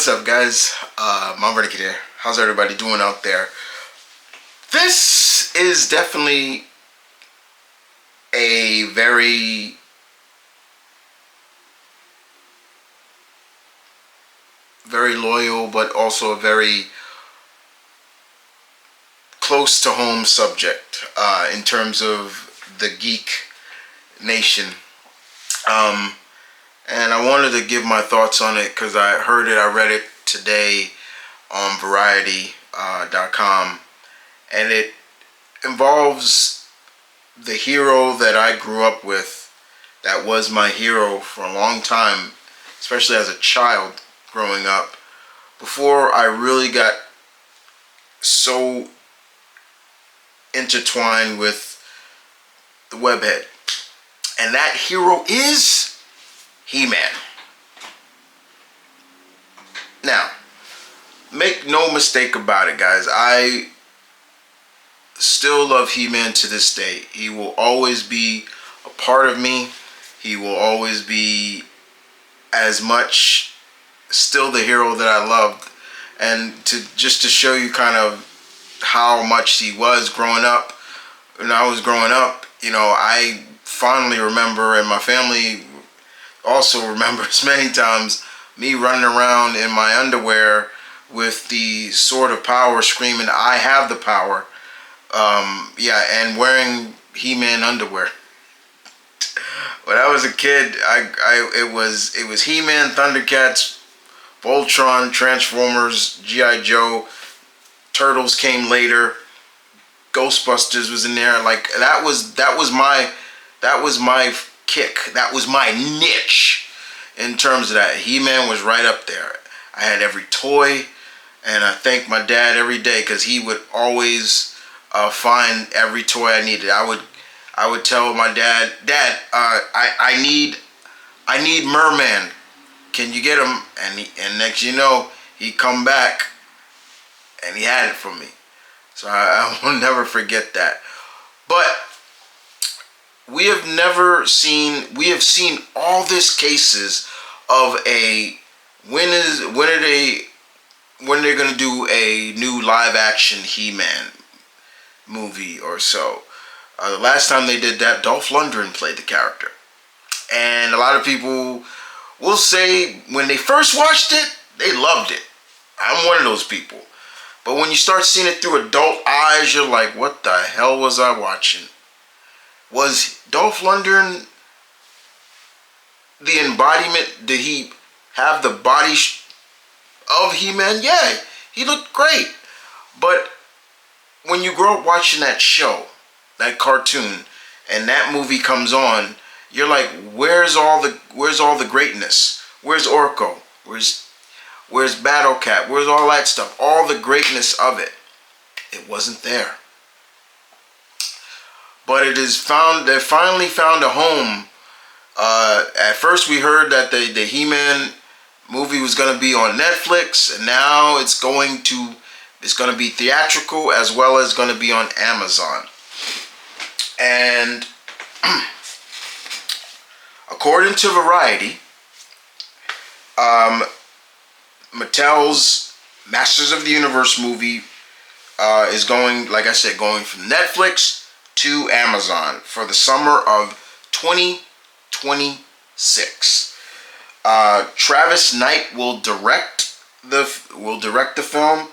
What's up, guys? M.V.K here. How's everybody doing out there? This is definitely a very loyal, but also a very close to home subject in terms of the geek nation. And I wanted to give my thoughts on it because I heard it, I read it today on Variety.com, and it involves the hero that I grew up with, that was my hero for a long time, especially as a child growing up, before I really got so intertwined with the webhead. And that hero is He-Man. Now, make no mistake about it, guys. I still love He-Man to this day. He will always be a part of me. He will always be as much still the hero that I loved. And just to show you kind of how much he was growing up, when I was growing up, I fondly remember, and my family also remembers many times, me running around in my underwear with the Sword of Power screaming, "I have the power." And wearing He-Man underwear. When I was a kid, it was He-Man, Thundercats, Voltron, Transformers, G.I. Joe, Turtles came later, Ghostbusters was in there. Like that was my kick. That was my niche in terms of that. He-Man was right up there. I had every toy, and I thank my dad every day because he would always find every toy I needed. I would tell my dad, I need Merman. Can you get him? And next you know, he'd come back and he had it for me. So I will never forget that. But we have seen all these cases of when they're gonna do a new live action He-Man movie or so. The last time they did that, Dolph Lundgren played the character, and a lot of people will say when they first watched it, they loved it. I'm one of those people. But when you start seeing it through adult eyes, you're like, what the hell was I watching? Was Dolph Lundgren the embodiment? Did he have the body of He-Man? Yeah, he looked great. But when you grow up watching that show, that cartoon, and that movie comes on, you're like, where's all the greatness? Where's Orko? Where's Battle Cat? Where's all that stuff? All the greatness of it. It wasn't there. But they finally found a home. At first we heard that the He-Man movie was going to be on Netflix, and now it's going to be theatrical as well as going to be on Amazon. And according to Variety, Mattel's Masters of the Universe movie is going, like I said, going from Netflix to Amazon for the summer of 2026. Travis Knight will direct the film,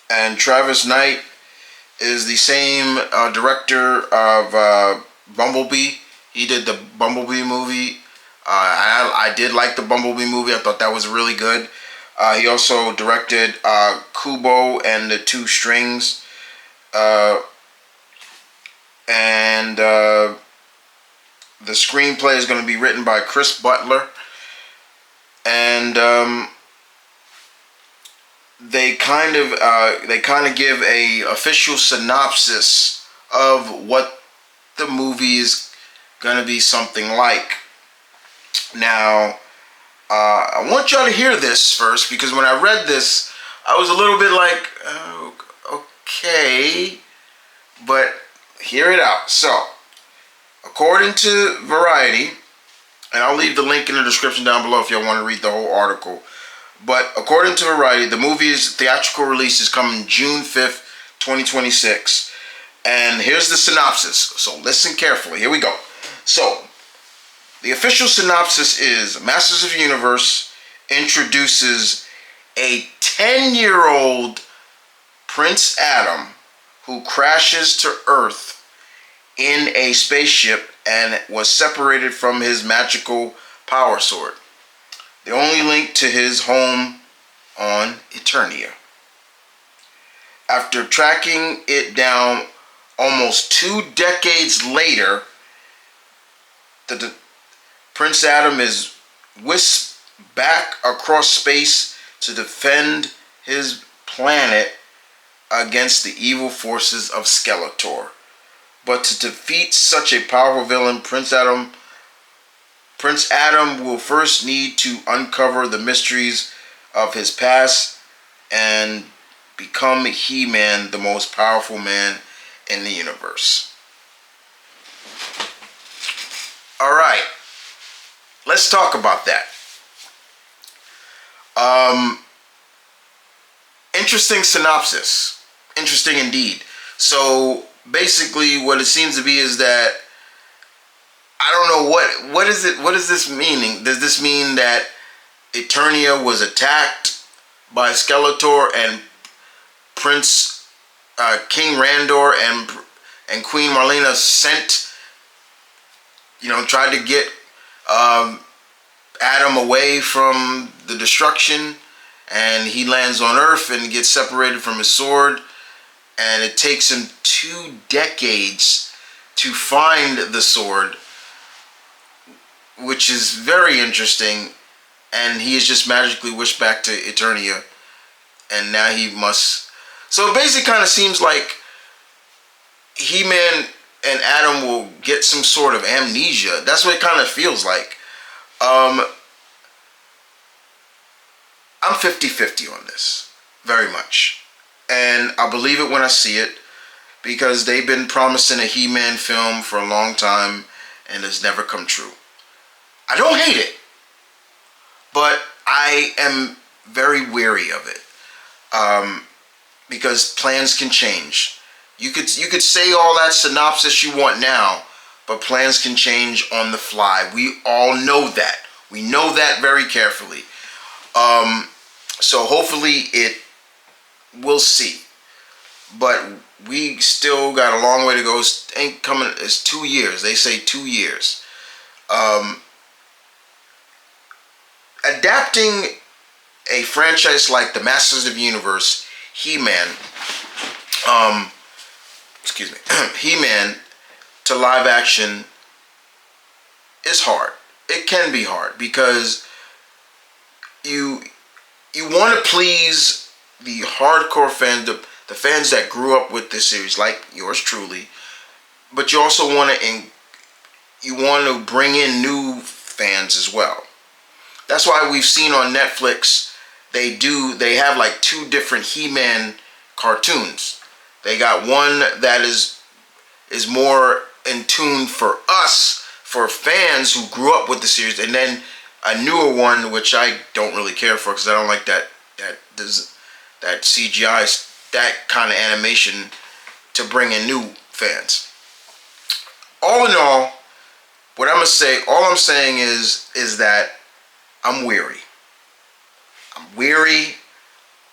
and Travis Knight is the same director of Bumblebee. He did the Bumblebee movie. I did like the Bumblebee movie. I thought that was really good. He also directed Kubo and the Two Strings. And the screenplay is going to be written by Chris Butler. And they kind of give a official synopsis of what the movie is going to be something like. Now, I want y'all to hear this first, because when I read this, I was a little bit like, oh, okay, but hear it out. So, according to Variety, And I'll leave the link in the description down below if y'all want to read the whole article. But according to Variety, the movie's theatrical release is coming June 5th, 2026. And here's the synopsis. So listen carefully. Here we go. So, the official synopsis is Masters of the Universe introduces a 10-year-old Prince Adam who crashes to Earth in a spaceship and was separated from his magical power sword. The only link to his home on Eternia. After tracking it down almost 2 decades later, the Prince Adam is whisked back across space to defend his planet against the evil forces of Skeletor. But to defeat such a powerful villain, Prince Adam will first need to uncover the mysteries of his past and become He-Man, the most powerful man in the universe. Alright, let's talk about that. Interesting synopsis. Interesting indeed. So basically what it seems to be is that I don't know what is it. What does this mean? Does this mean that Eternia was attacked by Skeletor and Prince King Randor and Queen Marlena sent, tried to get Adam away from the destruction, and he lands on Earth and gets separated from his sword, and it takes him 2 decades to find the sword, which is very interesting, and he is just magically wished back to Eternia, and now he must... So it basically kind of seems like He-Man and Adam will get some sort of amnesia. That's what it kind of feels like. I'm 50-50 on this, very much. And I believe it when I see it, because they've been promising a He-Man film for a long time, and it's never come true. I don't hate it, but I am very wary of it, because plans can change. You could say all that synopsis you want now, but plans can change on the fly. We all know that. We know that very carefully. So hopefully we'll see. But we still got a long way to go. It ain't coming. It's 2 years. They say 2 years. Adapting a franchise like the Masters of the Universe, He-Man, He-Man to live action is hard. It can be hard because you want to please the hardcore fans, the fans that grew up with this series, like yours truly, but you also want to bring in new fans as well. That's why we've seen on Netflix they have like 2 different He-Man cartoons. They got one that is more in tune for us, for fans who grew up with the series, and then a newer one which I don't really care for because I don't like that CGI, that kind of animation to bring in new fans. All in all, all I'm saying is that I'm weary.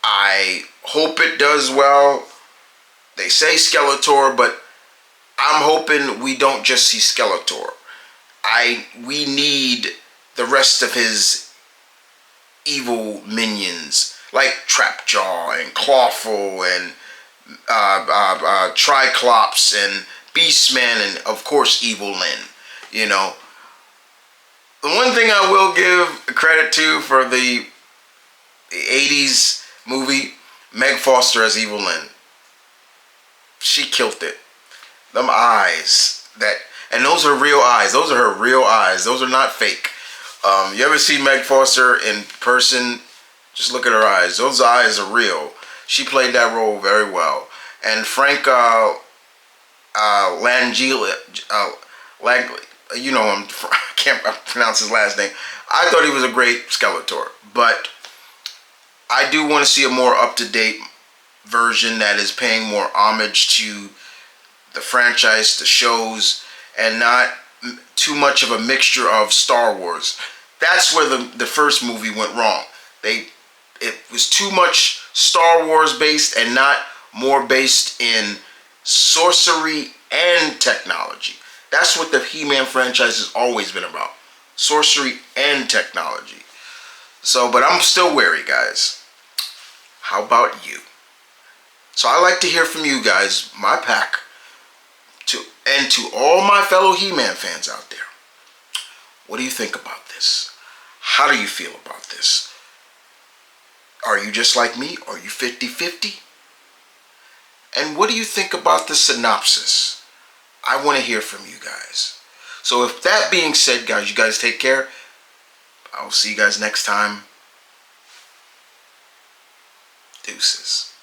I hope it does well. They say Skeletor, but I'm hoping we don't just see Skeletor. We need the rest of his evil minions, like Trapjaw and Clawful and Triclops and Beastman and of course Evil Lyn. The one thing I will give credit to for the 80s movie, Meg Foster as Evil Lyn. She killed it. Them eyes, and those are real eyes. Those are her real eyes. Those are not fake. You ever see Meg Foster in person? Just look at her eyes. Those eyes are real. She played that role very well. And Frank Langella, I can't pronounce his last name. I thought he was a great Skeletor, but I do want to see a more up-to-date version that is paying more homage to the franchise, the shows, and not too much of a mixture of Star Wars. That's where the first movie went wrong. It was too much Star Wars based and not more based in sorcery and technology. That's what the He-Man franchise has always been about. Sorcery and technology. So, but I'm still wary, guys. How about you? So I like to hear from you guys, my pack, and to all my fellow He-Man fans out there. What do you think about this? How do you feel about this? Are you just like me? Are you 50-50? And what do you think about the synopsis? I want to hear from you guys. So with that being said, guys, you guys take care. I'll see you guys next time. Deuces.